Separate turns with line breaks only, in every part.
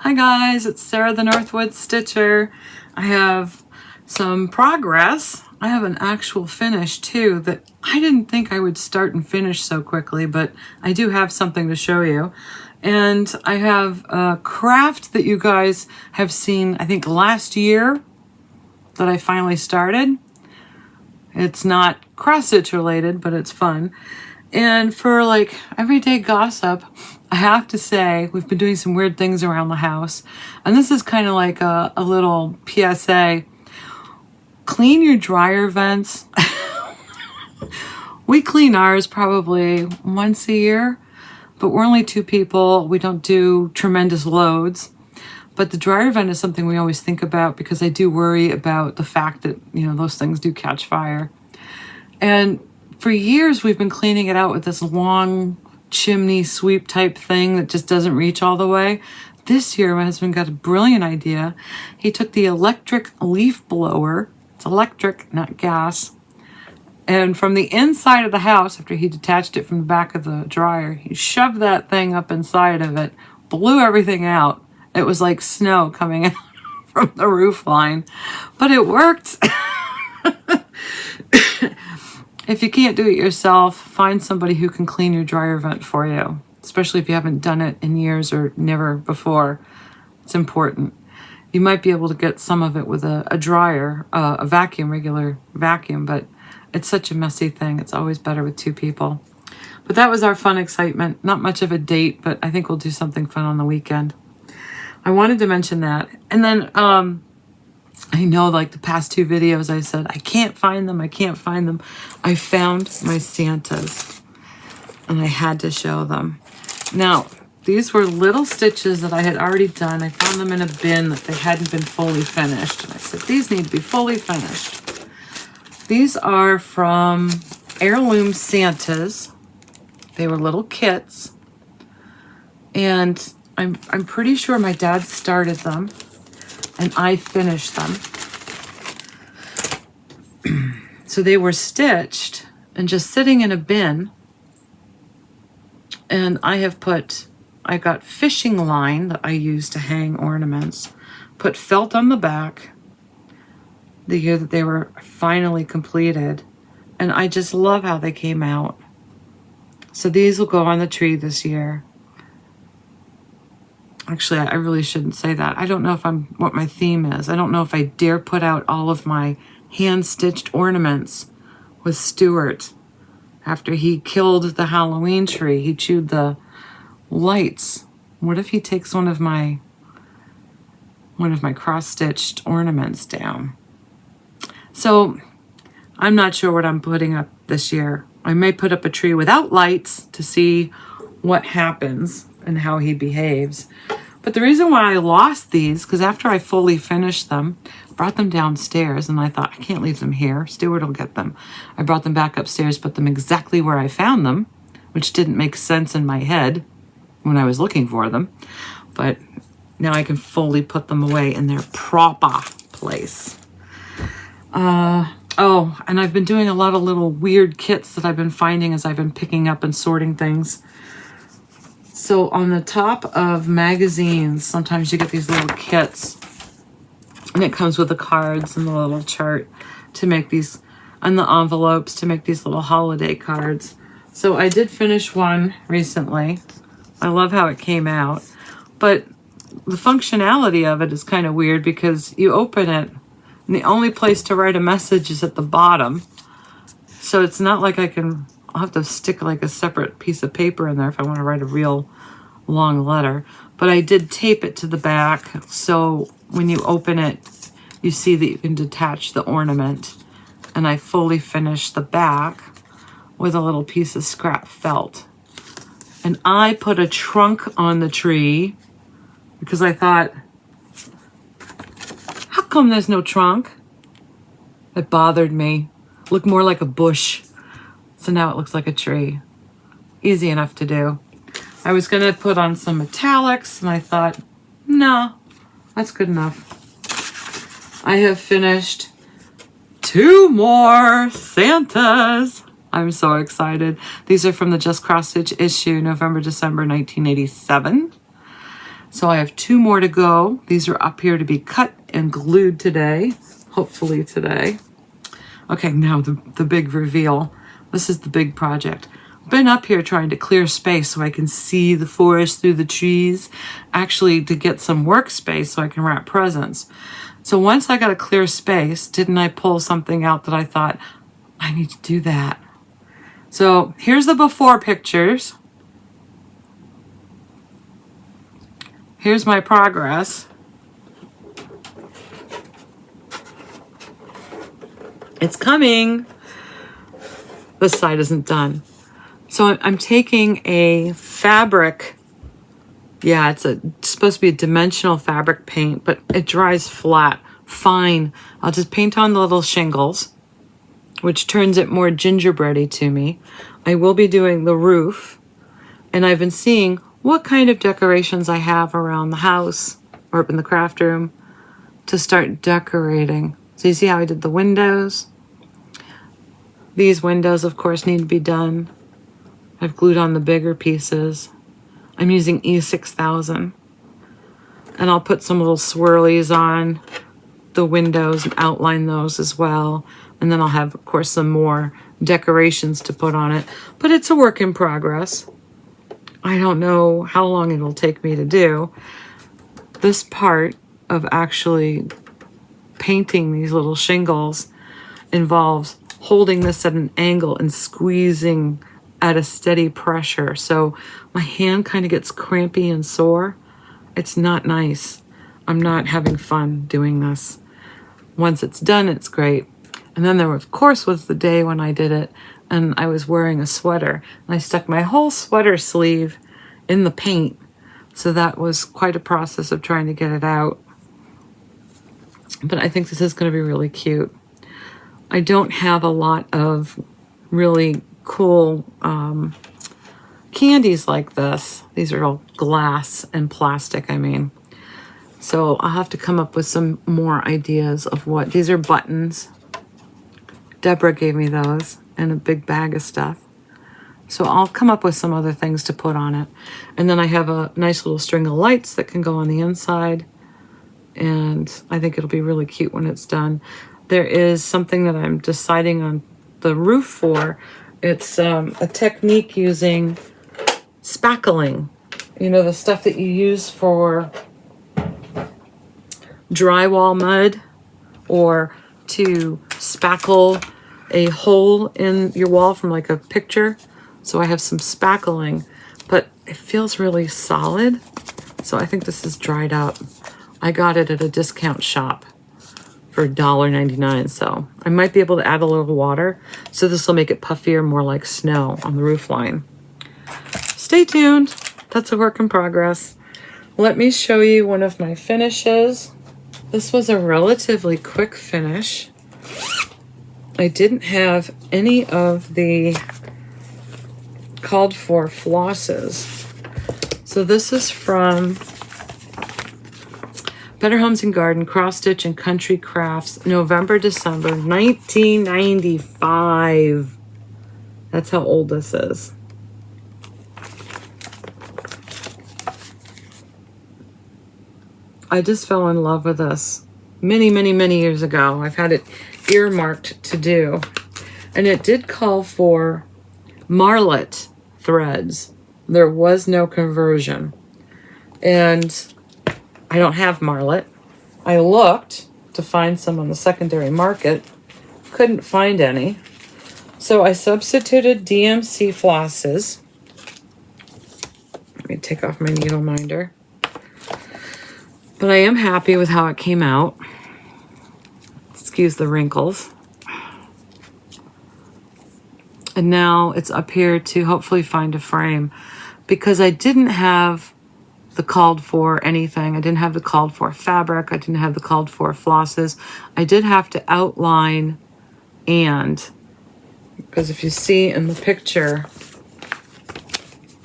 Hi guys, it's Sarah the Northwoods Stitcher. I have some progress. I have an actual finish too that I didn't think I would start and finish so quickly, but I do have something to show you. And I have a craft that you guys have seen, I think last year, that I finally started. It's not cross-stitch related, but it's fun. And for like everyday gossip, I have to say we've been doing some weird things around the house. And this is kind of like a little PSA. Clean your dryer vents. We clean ours probably once a year, but we're only 2 people. We don't do tremendous loads. But the dryer vent is something we always think about because I do worry about the fact that, you know, those things do catch fire. And for years, we've been cleaning it out with this long chimney sweep type thing that just doesn't reach all the way. This year, my husband got a brilliant idea. He took the electric leaf blower. It's electric, not gas. And from the inside of the house, after he detached it from the back of the dryer, he shoved that thing up inside of it, blew everything out. It was like snow coming out from the roof line, but it worked. If you can't do it yourself, find somebody who can clean your dryer vent for you, especially if you haven't done it in years or never before. It's important. You might be able to get some of it with a dryer, a vacuum, regular vacuum, but it's such a messy thing. It's always better with 2 people. But that was our fun excitement. Not much of a date, but I think we'll do something fun on the weekend. I wanted to mention that. And then I know like the past 2 videos I said, I can't find them. I found my Santas and I had to show them. Now, these were little stitches that I had already done. I found them in a bin that they hadn't been fully finished. And I said, these need to be fully finished. These are from Heirloom Santas. They were little kits. And I'm pretty sure my dad started them and I finished them. So they were stitched and just sitting in a bin. And I got fishing line that I use to hang ornaments, put felt on the back the year that they were finally completed. And I just love how they came out. So these will go on the tree this year. Actually, I really shouldn't say that. I don't know what my theme is. I don't know if I dare put out all of my hand-stitched ornaments with Stuart. After he killed the Halloween tree, he chewed the lights. What if he takes one of my cross-stitched ornaments down? So I'm not sure what I'm putting up this year. I may put up a tree without lights to see what happens and how he behaves. But the reason why I lost these, because after I fully finished them, brought them downstairs and I thought, I can't leave them here. Stuart will get them. I brought them back upstairs, put them exactly where I found them, which didn't make sense in my head when I was looking for them. But now I can fully put them away in their proper place. Oh, and I've been doing a lot of little weird kits that I've been finding as I've been picking up and sorting things. So on the top of magazines, sometimes you get these little kits. And it comes with the cards and the little chart to make these, and the envelopes to make these little holiday cards. So I did finish one recently. I love how it came out. But the functionality of it is kind of weird because you open it and the only place to write a message is at the bottom. So it's not like I'll have to stick like a separate piece of paper in there if I want to write a real long letter. But I did tape it to the back, so when you open it, you see that you can detach the ornament. And I fully finished the back with a little piece of scrap felt. And I put a trunk on the tree because I thought, how come there's no trunk? It bothered me. It looked more like a bush. So now it looks like a tree. Easy enough to do. I was going to put on some metallics and I thought, no, that's good enough. I have finished 2 more Santas. I'm so excited. These are from the Just Cross Stitch issue, November, December 1987. So I have 2 more to go. These are up here to be cut and glued today, hopefully today. Okay, now the big reveal. This is the big project. I've been up here trying to clear space so I can see the forest through the trees, actually to get some workspace so I can wrap presents. So once I got a clear space, didn't I pull something out that I thought, I need to do that? So here's the before pictures. Here's my progress. It's coming. This side isn't done. So I'm taking a fabric. Yeah, it's supposed to be a dimensional fabric paint, but it dries flat. Fine. I'll just paint on the little shingles, which turns it more gingerbready to me. I will be doing the roof, and I've been seeing what kind of decorations I have around the house or up in the craft room to start decorating. So you see how I did the windows? These windows, of course, need to be done. I've glued on the bigger pieces. I'm using E6000. And I'll put some little swirlies on the windows and outline those as well. And then I'll have, of course, some more decorations to put on it. But it's a work in progress. I don't know how long it'll take me to do. This part of actually painting these little shingles involves holding this at an angle and squeezing at a steady pressure. So my hand kind of gets crampy and sore. It's not nice. I'm not having fun doing this. Once it's done, it's great. And then there, of course, was the day when I did it and I was wearing a sweater. And I stuck my whole sweater sleeve in the paint. So that was quite a process of trying to get it out. But I think this is going to be really cute. I don't have a lot of really cool candies like this. These are all glass and plastic, I mean. So I'll have to come up with some more ideas of what. These are buttons. Deborah gave me those and a big bag of stuff. So I'll come up with some other things to put on it. And then I have a nice little string of lights that can go on the inside. And I think it'll be really cute when it's done. There is something that I'm deciding on the roof for. It's a technique using spackling. You know, the stuff that you use for drywall mud or to spackle a hole in your wall from like a picture. So I have some spackling, but it feels really solid. So I think this is dried up. I got it at a discount shop for $1.99, so I might be able to add a little water. So this will make it puffier, more like snow on the roof line. Stay tuned. That's a work in progress. Let me show you one of my finishes. This was a relatively quick finish. I didn't have any of the called for flosses. So this is from Better Homes and Garden, Cross Stitch and Country Crafts, November, December, 1995. That's how old this is. I just fell in love with this many, many, many years ago. I've had it earmarked to do. And it did call for marlet threads. There was no conversion. And I don't have marlet. I looked to find some on the secondary market. Couldn't find any. So I substituted DMC flosses. Let me take off my needle minder. But I am happy with how it came out. Excuse the wrinkles. And now it's up here to hopefully find a frame. Because I didn't have the called for anything. I didn't have the called for fabric. I didn't have the called for flosses. I did have to outline because if you see in the picture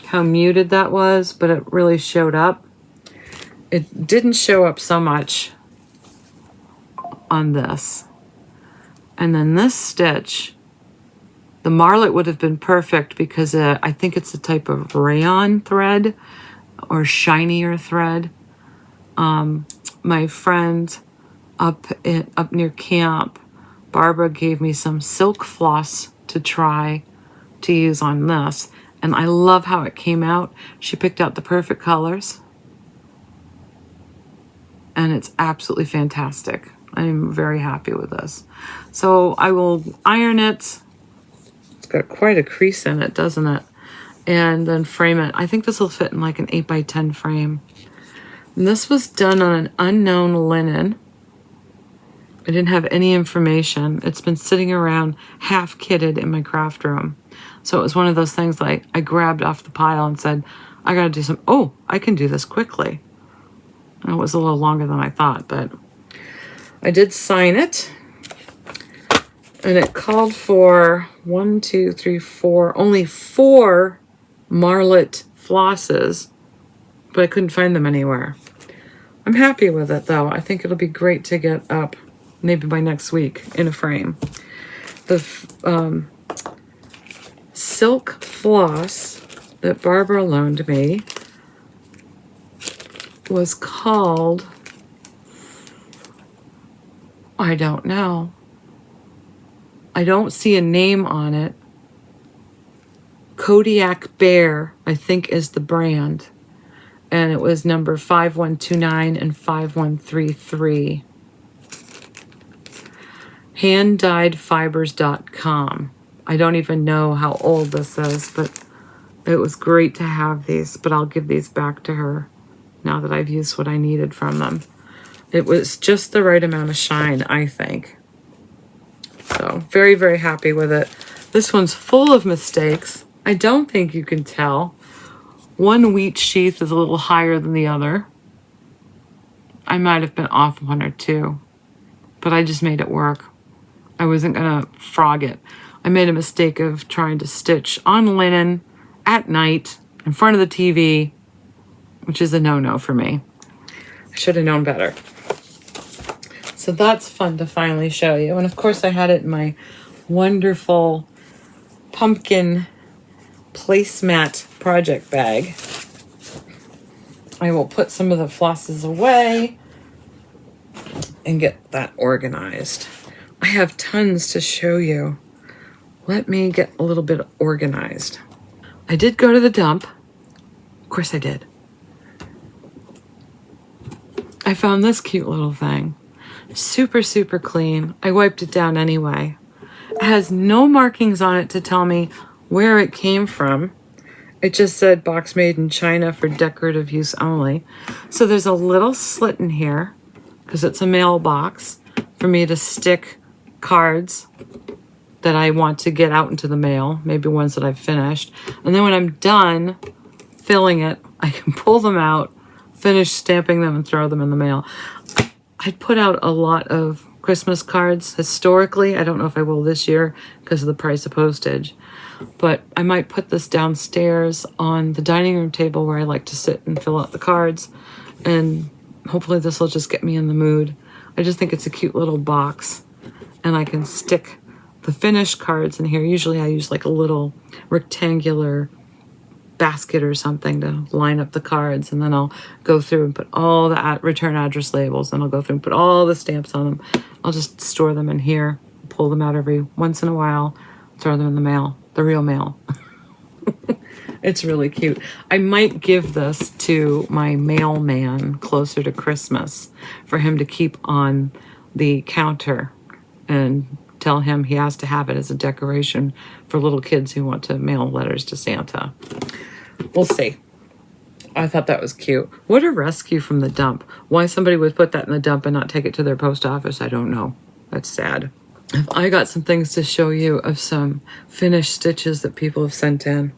how muted that was, but it really showed up. It didn't show up so much on this. And then this stitch, the marlet would have been perfect because I think it's a type of rayon thread or shinier thread. My friend up near camp, Barbara gave me some silk floss to try to use on this, and I love how it came out. She picked out the perfect colors, and it's absolutely fantastic. I'm very happy with this. So I will iron it. It's got quite a crease in it, doesn't it? And then frame it. I think this will fit in like an 8x10 frame. And this was done on an unknown linen. I didn't have any information. It's been sitting around half kitted in my craft room. So it was one of those things like I grabbed off the pile and said, I gotta do some, oh, I can do this quickly. And it was a little longer than I thought, but I did sign it. And it called for 1, 2, 3, 4, only 4 Marlet flosses, but I couldn't find them anywhere. I'm happy with it though. I think it'll be great to get up maybe by next week in a frame. The silk floss that Barbara loaned me was called, I don't know. I don't see a name on it. Kodiak Bear, I think, is the brand. And it was number 5129 and 5133. handdyedfibers.com. I don't even know how old this is, but it was great to have these, but I'll give these back to her now that I've used what I needed from them. It was just the right amount of shine, I think. So very, very happy with it. This one's full of mistakes. I don't think you can tell. One wheat sheath is a little higher than the other. I might have been off 1 or 2, but I just made it work. I wasn't gonna frog it. I made a mistake of trying to stitch on linen at night in front of the TV, which is a no-no for me. I should have known better. So that's fun to finally show you. And of course I had it in my wonderful pumpkin placemat project bag. I will put some of the flosses away and get that organized. I have tons to show you. Let me get a little bit organized. I did go to the dump. Of course I did. I found this cute little thing. Super, super clean. I wiped it down anyway. It has no markings on it to tell me where it came from. It just said box made in China for decorative use only. So there's a little slit in here because it's a mailbox for me to stick cards that I want to get out into the mail, maybe ones that I've finished. And then when I'm done filling it, I can pull them out, finish stamping them, and throw them in the mail. I'd put out a lot of Christmas cards historically. I don't know if I will this year because of the price of postage. But I might put this downstairs on the dining room table where I like to sit and fill out the cards. And hopefully this will just get me in the mood. I just think it's a cute little box. And I can stick the finished cards in here. Usually I use like a little rectangular basket or something to line up the cards. And then I'll go through and put all the return address labels. And I'll go through and put all the stamps on them. I'll just store them in here, pull them out every once in a while, throw them in the mail. The real mail. It's really cute. I might give this to my mailman closer to Christmas for him to keep on the counter and tell him he has to have it as a decoration for little kids who want to mail letters to Santa. We'll see. I thought that was cute. What a rescue from the dump. Why somebody would put that in the dump and not take it to their post office, I don't know. That's sad. I got some things to show you of some finished stitches that people have sent in.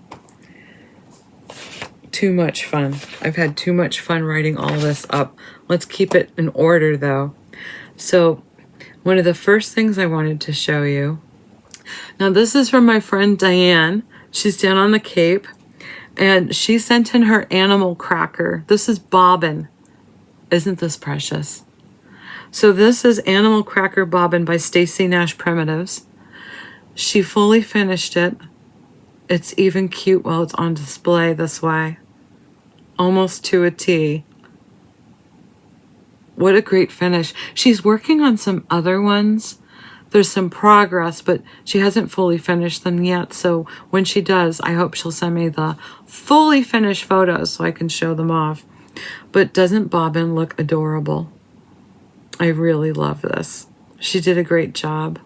Too much fun. I've had too much fun writing all this up. Let's keep it in order though. So one of the first things I wanted to show you. Now this is from my friend Diane. She's down on the Cape and she sent in her animal cracker. This is bobbin. Isn't this precious? So this is Animal Cracker Bobbin by Stacy Nash Primitives. She fully finished it. It's even cute while it's on display this way. Almost to a T. What a great finish. She's working on some other ones. There's some progress, but she hasn't fully finished them yet. So when she does, I hope she'll send me the fully finished photos so I can show them off. But doesn't Bobbin look adorable? I really love this. She did a great job.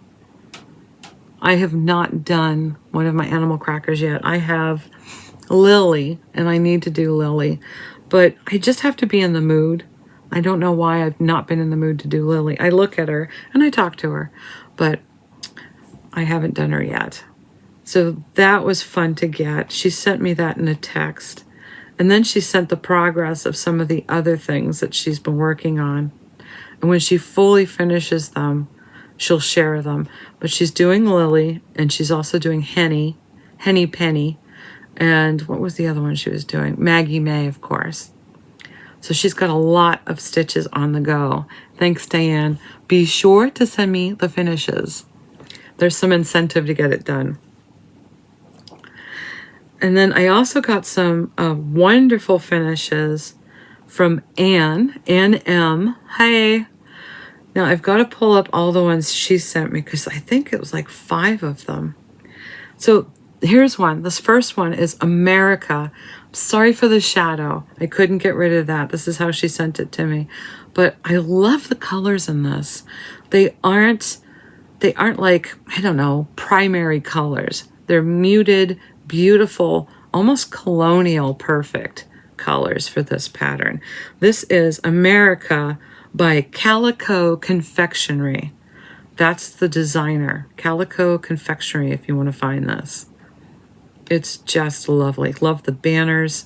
I have not done one of my animal crackers yet. I have Lily, and I need to do Lily, but I just have to be in the mood. I don't know why I've not been in the mood to do Lily. I look at her and I talk to her, but I haven't done her yet. So that was fun to get. She sent me that in a text. And then she sent the progress of some of the other things that she's been working on. And when she fully finishes them, she'll share them. But she's doing Lily, and she's also doing Henny Penny. And what was the other one she was doing? Maggie May, of course. So she's got a lot of stitches on the go. Thanks, Diane. Be sure to send me the finishes. There's some incentive to get it done. And then I also got some wonderful finishes from Ann M. Hi. Now I've got to pull up all the ones she sent me because I think it was like 5 of them. So here's one. This first one is America. Sorry for the shadow. I couldn't get rid of that. This is how she sent it to me. But I love the colors in this. They aren't like, I don't know, primary colors. They're muted, beautiful, almost colonial perfect colors for this pattern. This is America by Calico Confectionery. That's the designer. Calico Confectionery, if you want to find this. It's just lovely. Love the banners.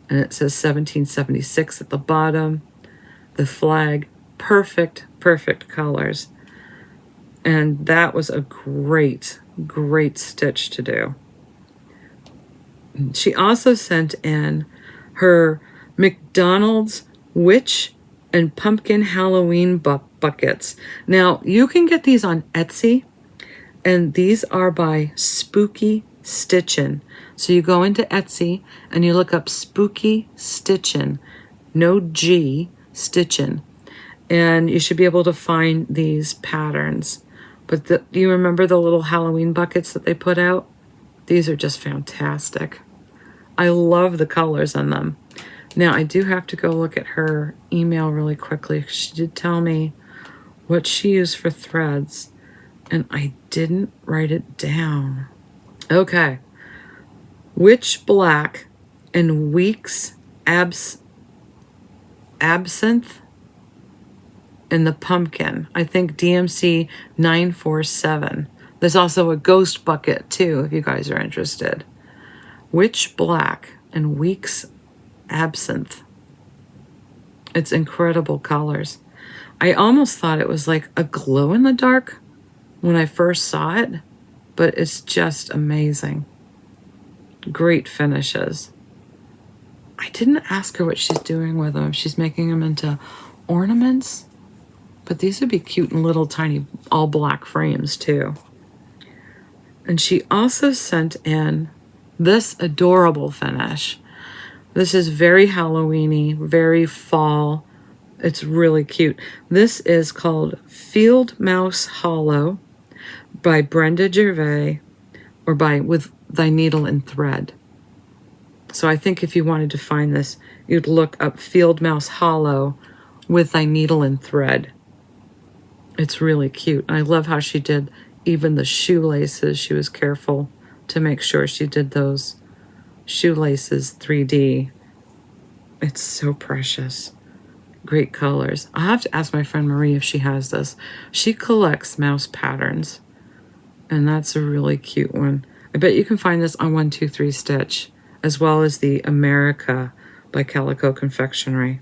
And it says 1776 at the bottom. The flag. Perfect, perfect colors. And that was a great, great stitch to do. She also sent in her McDonald's Witch and Pumpkin Halloween buckets. Now, you can get these on Etsy, and these are by Spooky Stitchin'. So you go into Etsy and you look up Spooky Stitchin', no G, Stitchin', and you should be able to find these patterns. But do you remember the little Halloween buckets that they put out? These are just fantastic. I love the colors on them. Now, I do have to go look at her email really quickly. She did tell me what she used for threads, and I didn't write it down. Okay. Witch Black and Weeks Absinthe and the Pumpkin. I think DMC 947. There's also a ghost bucket too, if you guys are interested. Witch Black and Weeks Absinthe. It's incredible colors. I almost thought it was like a glow in the dark when I first saw it, but it's just amazing. Great finishes. I didn't ask her what she's doing with them, if she's making them into ornaments, but these would be cute in little tiny all black frames too. And she also sent in this adorable finish. This is very Halloween-y, very fall. It's really cute. This is called Field Mouse Hollow by Brenda Gervais, or by With Thy Needle and Thread. So I think if you wanted to find this, you'd look up Field Mouse Hollow with Thy Needle and Thread. It's really cute. I love how she did even the shoelaces. She was careful to make sure she did those shoelaces 3D. It's so precious. Great colors. I'll have to ask my friend Marie if she has this. She collects mouse patterns, and that's a really cute one. I bet you can find this on 123 Stitch, as well as the America by Calico Confectionery.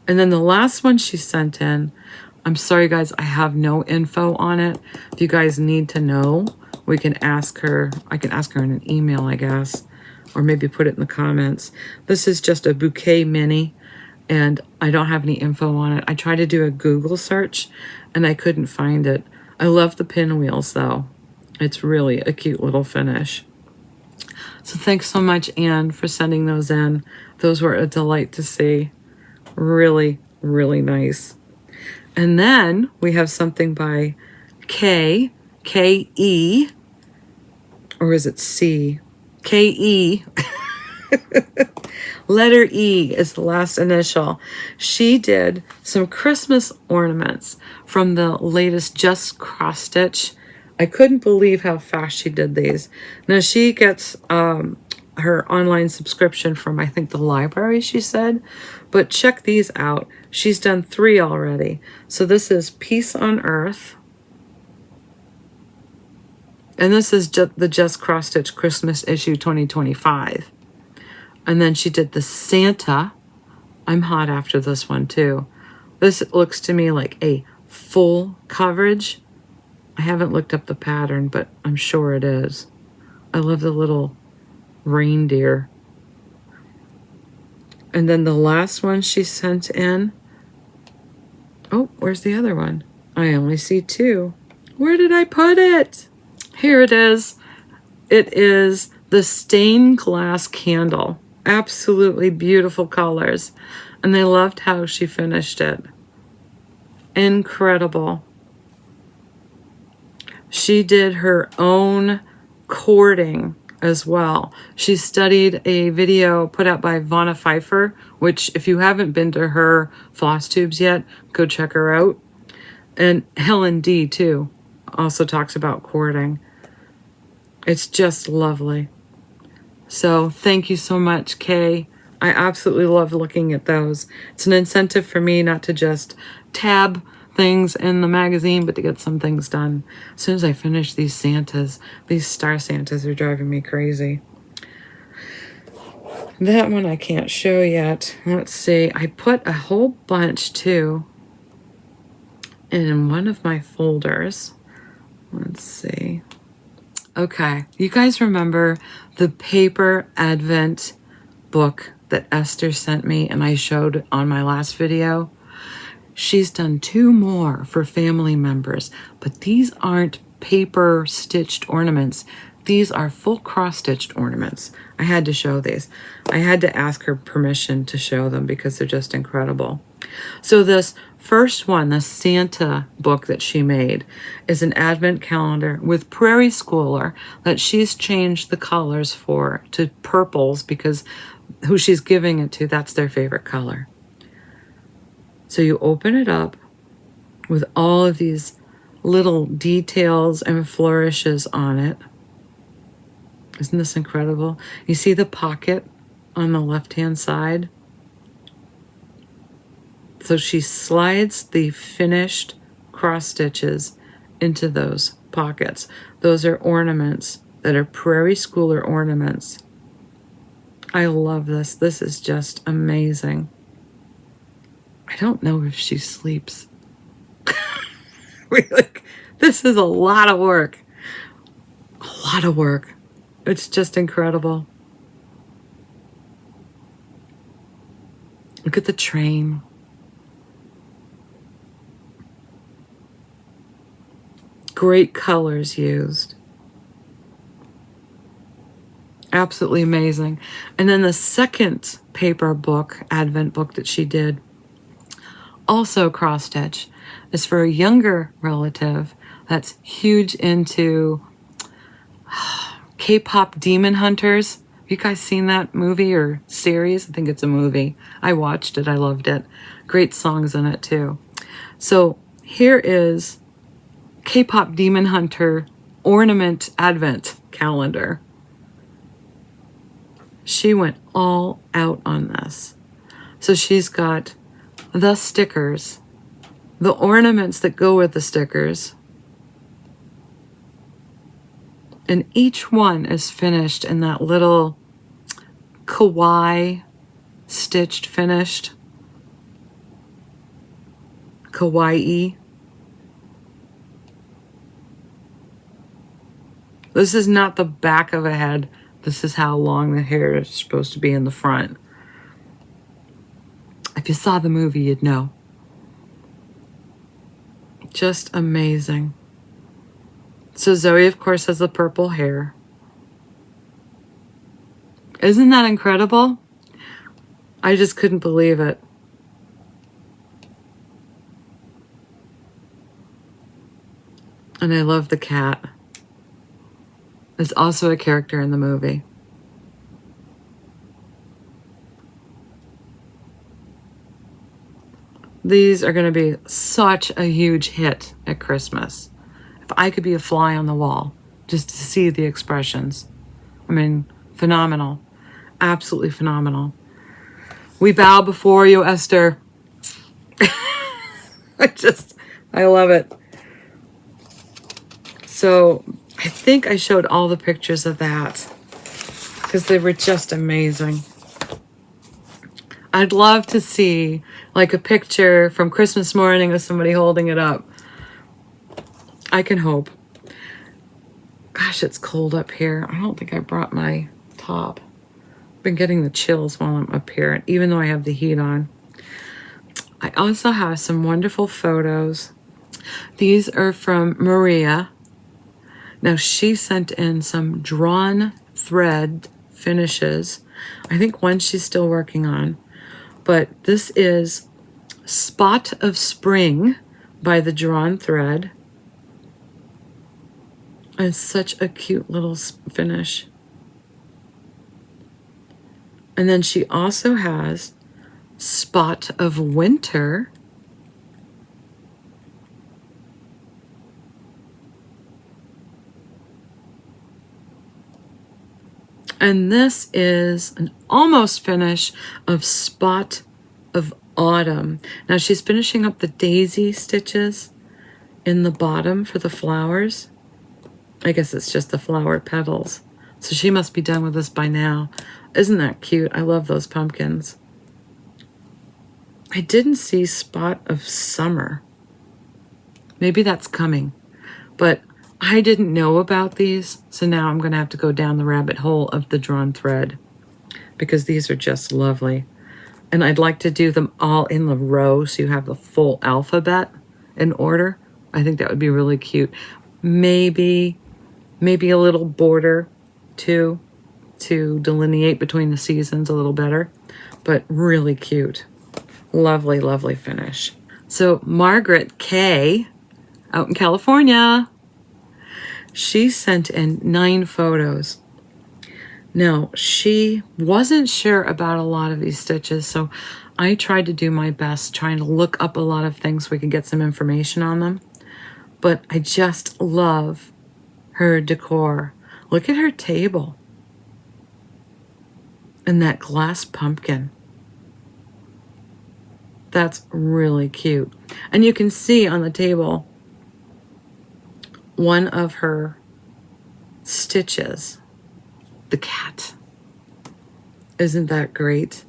And then the last one she sent in, I'm sorry guys, I have no info on it. If you guys need to know, we can ask her. I can ask her in an email, I guess, or maybe put it in the comments. This is just a bouquet mini, and I don't have any info on it. I tried to do a Google search, and I couldn't find it. I love the pinwheels, though. It's really a cute little finish. So thanks so much, Anne, for sending those in. Those were a delight to see. Really, really nice. And then we have something by K-E, or is it C? K-E. Letter E is the last initial. She did some Christmas ornaments from the latest Just Cross Stitch. I couldn't believe how fast she did these. Now she gets her online subscription from, I think, the library, she said. But check these out. She's done 3 already. So this is Peace on Earth. And this is the Just Cross Stitch Christmas issue 2025. And then she did the Santa. I'm hot after this one too. This looks to me like a full coverage. I haven't looked up the pattern, but I'm sure it is. I love the little reindeer. And then the last one she sent in. Oh, where's the other one? I only see 2. Where did I put it? Here it is. It is the stained glass candle. Absolutely beautiful colors. And I loved how she finished it. Incredible. She did her own cording as well. She studied a video put out by Vonna Pfeiffer, which if you haven't been to her FLOSSTUBEs yet, go check her out. And Helen D too also talks about cording. It's just lovely. So thank you so much, Kay. I absolutely love looking at those. It's an incentive for me not to just tab things in the magazine, but to get some things done. As soon as I finish these Santas, these Star Santas are driving me crazy. That one I can't show yet. Let's see. I put a whole bunch too in one of my folders. Let's see. Okay, you guys remember the paper advent book that Esther sent me and I showed on my last video? She's done 2 more for family members, but these aren't paper stitched ornaments. These are full cross-stitched ornaments. I had to show these. I had to ask her permission to show them because they're just incredible. So this first one, the Santa book that she made, is an advent calendar with Prairie Schooler that she's changed the colors for to purples because who she's giving it to, that's their favorite color. So you open it up with all of these little details and flourishes on it. Isn't this incredible? You see the pocket on the left-hand side? So she slides the finished cross stitches into those pockets. Those are ornaments that are Prairie Schooler ornaments. I love this. This is just amazing. I don't know if she sleeps. Really, this is a lot of work. A lot of work. It's just incredible. Look at the train. Great colors used. Absolutely amazing. And then the second paper book, Advent book that she did, also cross-stitch, is for a younger relative that's huge into K-pop Demon Hunters. Have you guys seen that movie or series? I think it's a movie. I watched it. I loved it. Great songs in it too. So here is K-pop Demon Hunter ornament advent calendar. She went all out on this. So she's got the stickers, the ornaments that go with the stickers, and each one is finished in that little kawaii stitched finished. Kawaii. This is not the back of a head. This is how long the hair is supposed to be in the front. If you saw the movie, you'd know. Just amazing. So Zoe, of course, has the purple hair. Isn't that incredible? I just couldn't believe it. And I love the cat. It's also a character in the movie. These are going to be such a huge hit at Christmas. If I could be a fly on the wall just to see the expressions. I mean, phenomenal. Absolutely phenomenal. We bow before you, Esther. I love it. So I think I showed all the pictures of that because they were just amazing. I'd love to see like a picture from Christmas morning of somebody holding it up. I can hope. Gosh, it's cold up here. I don't think I brought my top. I've been getting the chills while I'm up here, even though I have the heat on. I also have some wonderful photos. These are from Maria. Now, she sent in some drawn thread finishes. I think one she's still working on. But this is Spot of Spring by the Drawn Thread. It's such a cute little finish. And then she also has Spot of Winter. And this is an almost finish of Spot of Autumn. Now she's finishing up the daisy stitches in the bottom for the flowers. I guess it's just the flower petals. So she must be done with this by now. Isn't that cute? I love those pumpkins. I didn't see Spot of Summer. Maybe that's coming. But I didn't know about these, so now I'm going to have to go down the rabbit hole of the drawn thread because these are just lovely. And I'd like to do them all in the row so you have the full alphabet in order. I think that would be really cute. Maybe a little border too to delineate between the seasons a little better, but really cute. Lovely, lovely finish. So Margaret K out in California, she sent in 9 photos. Now, she wasn't sure about a lot of these stitches, so I tried to do my best trying to look up a lot of things so we could get some information on them. But I just love her decor. Look at her table. And that glass pumpkin. That's really cute. And you can see on the table one of her stitches, the cat. Isn't that great?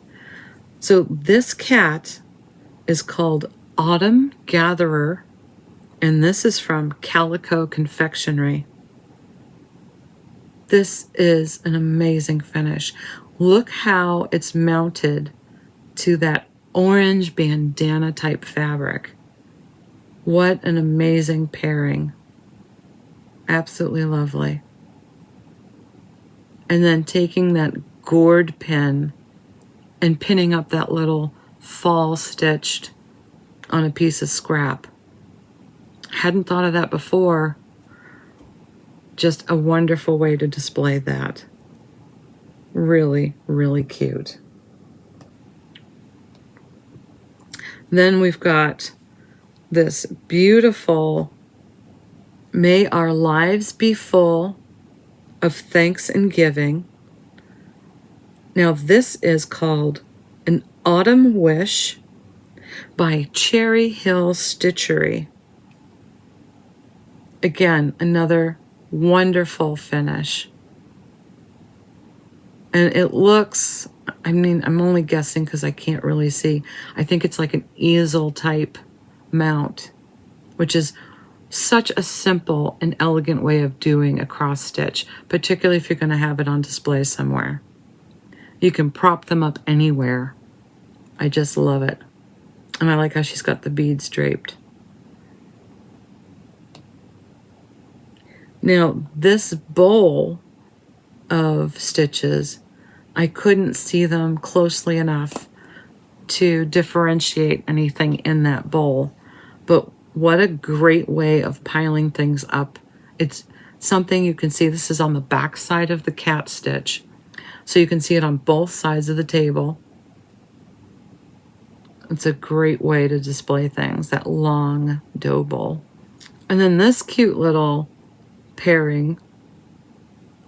So this cat is called Autumn Gatherer, and this is from Calico Confectionery. This is an amazing finish. Look how it's mounted to that orange bandana type fabric. What an amazing pairing. Absolutely lovely. And then taking that gourd pin and pinning up that little fall stitched on a piece of scrap. Hadn't thought of that before. Just a wonderful way to display that. Really, really cute. Then we've got this beautiful May Our Lives Be Full of Thanks and Giving. Now this is called An Autumn Wish by Cherry Hill Stitchery. Again, another wonderful finish. And it looks, I mean, I'm only guessing because I can't really see. I think it's like an easel type mount, which is such a simple and elegant way of doing a cross stitch, particularly if you're going to have it on display somewhere. You can prop them up anywhere. I just love it. And I like how she's got the beads draped. Now, this bowl of stitches, I couldn't see them closely enough to differentiate anything in that bowl. But What a great way of piling things up. It's something you can see. This is on the back side of the cat stitch. So you can see it on both sides of the table. It's a great way to display things, that long dough bowl. And then this cute little pairing.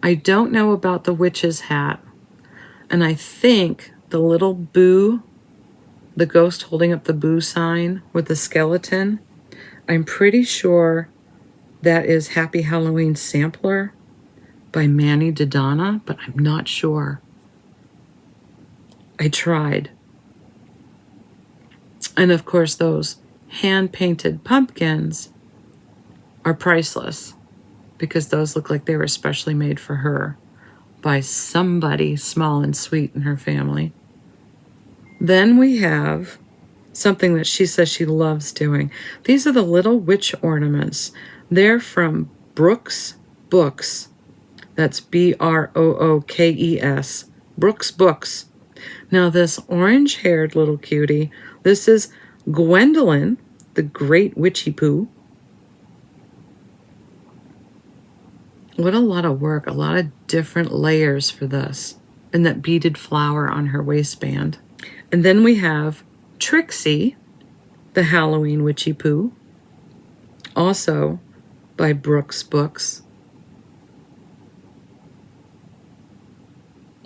I don't know about the witch's hat. And I think the little boo, the ghost holding up the boo sign with the skeleton, I'm pretty sure that is Happy Halloween Sampler by Manny Dodonna, but I'm not sure. I tried. And of course, those hand-painted pumpkins are priceless because those look like they were especially made for her by somebody small and sweet in her family. Then we have something that she says she loves doing. These are the little witch ornaments. They're from Brooks Books. That's Brookes. Brooks Books. Now this orange-haired little cutie, this is Gwendolyn, the Great Witchy Poo. What a lot of work, a lot of different layers for this. And that beaded flower on her waistband. And then we have Trixie, the Halloween Witchy Poo, also by Brooks Books.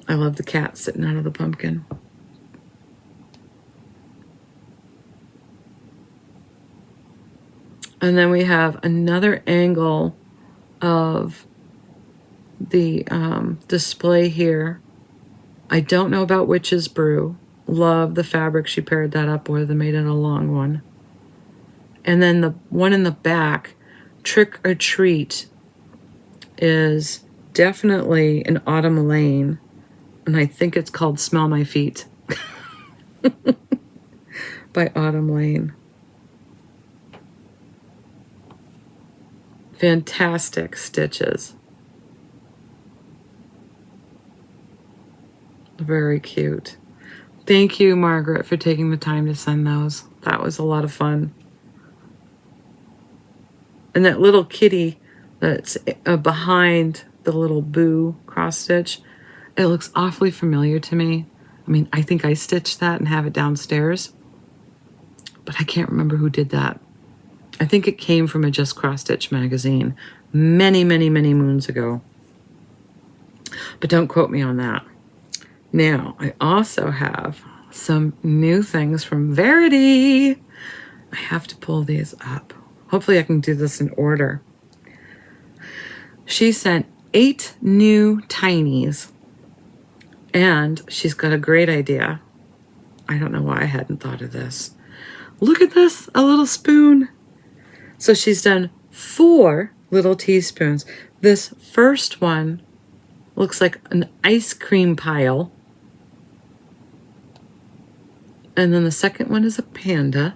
I love the cat sitting out of the pumpkin. And then we have another angle of the display here. I don't know about Witch's Brew. Love the fabric she paired that up with and made it a long one. And then the one in the back, Trick or Treat, is definitely an Autumn Lane. And I think it's called Smell My Feet by Autumn Lane. Fantastic stitches. Very cute. Thank you, Margaret, for taking the time to send those. That was a lot of fun. And that little kitty that's behind the little boo cross stitch, it looks awfully familiar to me. I mean, I think I stitched that and have it downstairs, but I can't remember who did that. I think it came from a Just Cross Stitch magazine many, many, many moons ago. But don't quote me on that. Now, I also have some new things from Verity. I have to pull these up. Hopefully I can do this in order. She sent 8 new tinies, and she's got a great idea. I don't know why I hadn't thought of this. Look at this, a little spoon. So she's done 4 little teaspoons. This first one looks like an ice cream pile. And then the second one is a panda.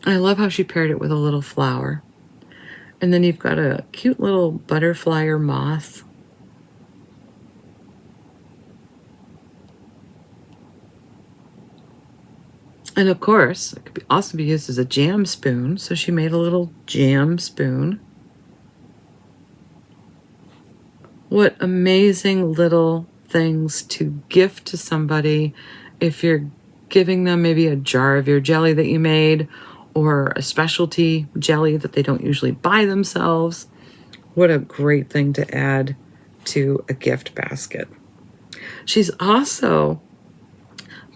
I love how she paired it with a little flower. And then you've got a cute little butterfly or moth. And of course, it could also be used as a jam spoon. So she made a little jam spoon. What amazing little things to gift to somebody if you're giving them maybe a jar of your jelly that you made or a specialty jelly that they don't usually buy themselves. What a great thing to add to a gift basket. She's also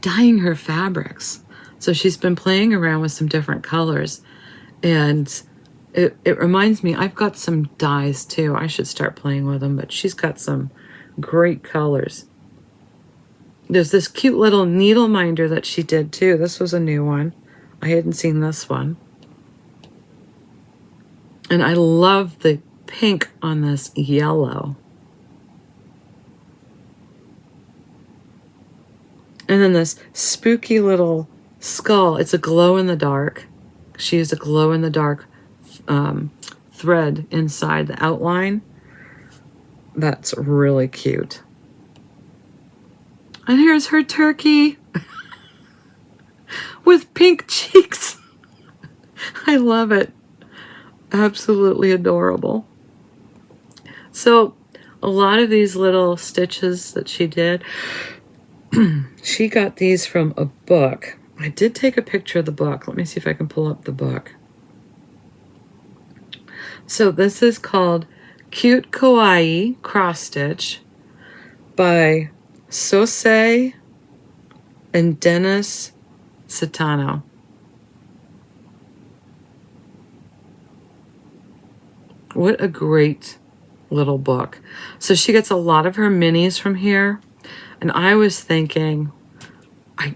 dyeing her fabrics. So she's been playing around with some different colors, and it reminds me, I've got some dyes too. I should start playing with them, but she's got some great colors. There's this cute little needle minder that she did too. This was a new one. I hadn't seen this one. And I love the pink on this yellow. And then this spooky little skull. It's a glow in the dark. She used a glow in the dark thread inside the outline. That's really cute. And here's her turkey. with pink cheeks. I love it. Absolutely adorable. So a lot of these little stitches that she did, she got these from a book. I did take a picture of the book. Let me see if I can pull up the book. So this is called Cute Kawaii Cross Stitch by Sosei and Dennis Satano. What a great little book. So she gets a lot of her minis from here. And I was thinking, I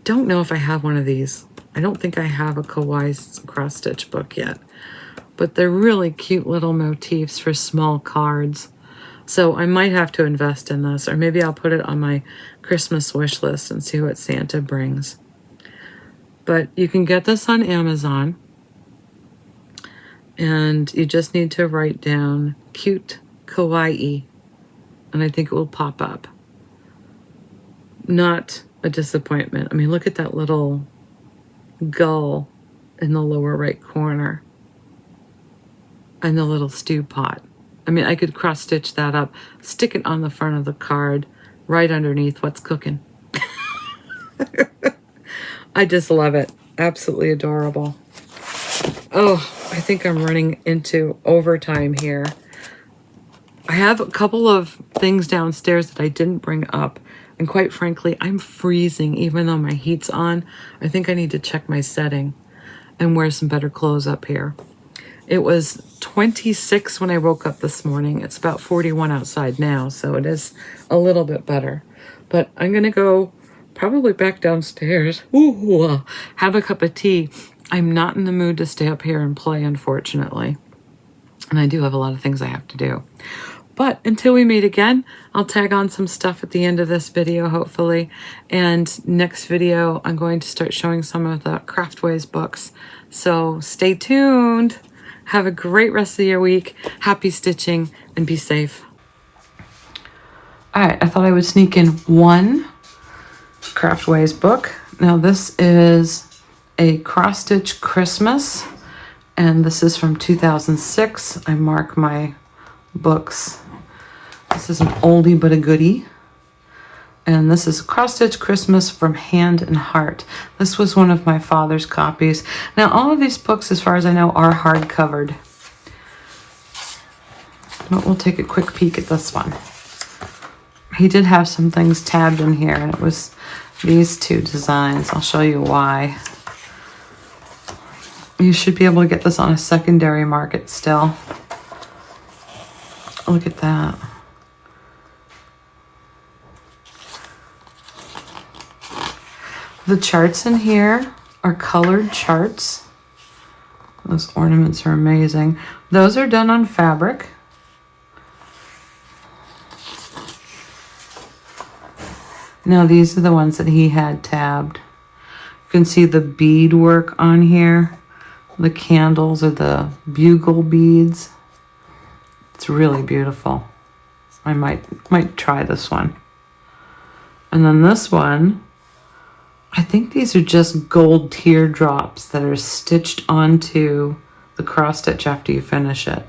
don't know if I have one of these. I don't think I have a Kawaii cross stitch book yet. But they're really cute little motifs for small cards. So I might have to invest in this, or maybe I'll put it on my Christmas wish list and see what Santa brings. But you can get this on Amazon. And you just need to write down Cute Kawaii, and I think it will pop up. Not a disappointment. I mean, look at that little gull in the lower right corner. And the little stew pot. I mean, I could cross stitch that up, stick it on the front of the card, right underneath what's cooking. I just love it. Absolutely adorable. Oh, I think I'm running into overtime here. I have a couple of things downstairs that I didn't bring up. And quite frankly, I'm freezing even though my heat's on. I think I need to check my setting and wear some better clothes up here. It was 26 when I woke up this morning. It's about 41 outside now, so it is a little bit better. But I'm going to go probably back downstairs. Ooh, have a cup of tea. I'm not in the mood to stay up here and play, unfortunately. And I do have a lot of things I have to do. But until we meet again, I'll tag on some stuff at the end of this video, hopefully. And next video, I'm going to start showing some of the Craftways books. So stay tuned. Have a great rest of your week. Happy stitching and be safe. All right, I thought I would sneak in one Craftways book. Now this is a cross stitch Christmas, and this is from 2006. I mark my books. This is an oldie but a goodie. And this is Cross Stitch Christmas from Hand and Heart. This was one of my father's copies. Now all of these books, as far as I know, are hard covered. But we'll take a quick peek at this one. He did have some things tabbed in here, and it was these two designs. I'll show you why. You should be able to get this on a secondary market still. Look at that. The charts in here are colored charts. Those ornaments are amazing. Those are done on fabric. Now these are the ones that he had tabbed. You can see the bead work on here. The candles are the bugle beads. It's really beautiful. I might try this one. And then this one, I think these are just gold teardrops that are stitched onto the cross stitch after you finish it.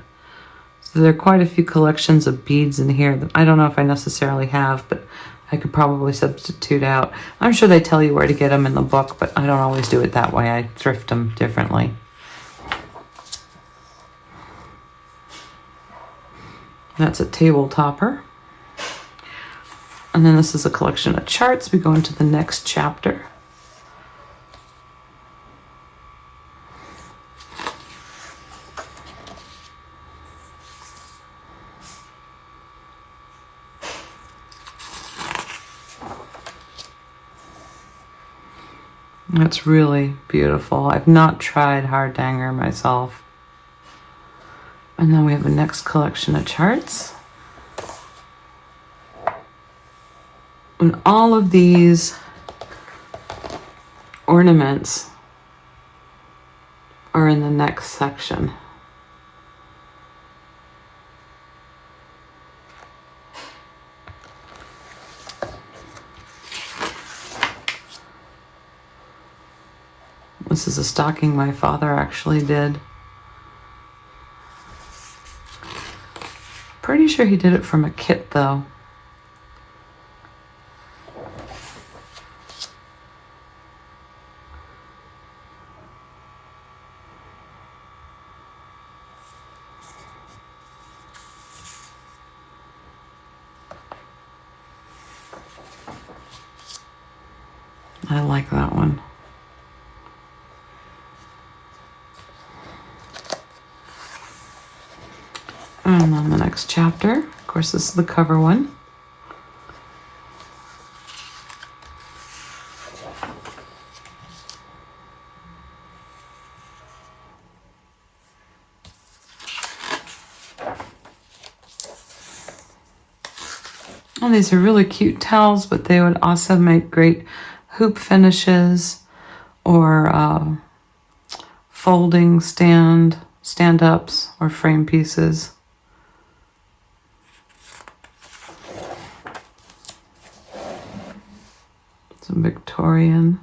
So there are quite a few collections of beads in here that I don't know if I necessarily have, but I could probably substitute out. I'm sure they tell you where to get them in the book, but I don't always do it that way. I thrift them differently. That's a table topper. And then this is a collection of charts. We go into the next chapter. That's really beautiful. I've not tried Hardanger myself. And then we have the next collection of charts. And all of these ornaments are in the next section. This is a stocking my father actually did. Pretty sure he did it from a kit though. I like that one. And then the next chapter, of course, this is the cover one. And these are really cute towels, but they would also make great hoop finishes or folding stand-ups or frame pieces. Some Victorian.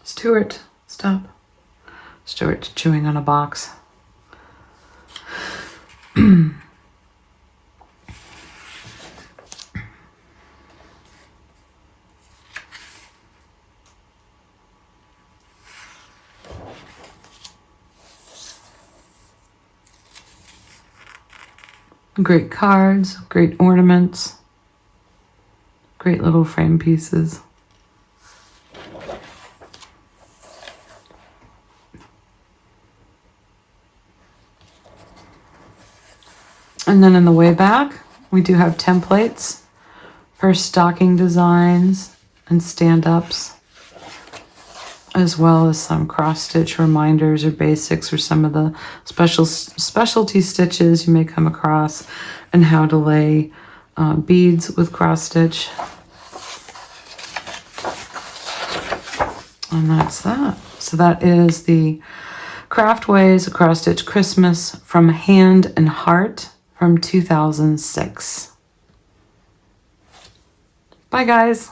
Stuart, stop. Stuart's chewing on a box. Great cards, great ornaments, great little frame pieces. And then in the way back, we do have templates for stocking designs and stand-ups, as well as some cross-stitch reminders or basics or some of the specialty stitches you may come across and how to lay beads with cross-stitch. And that's that. So that is the Craftways Cross-Stitch Christmas from Hand and Heart from 2006. Bye, guys.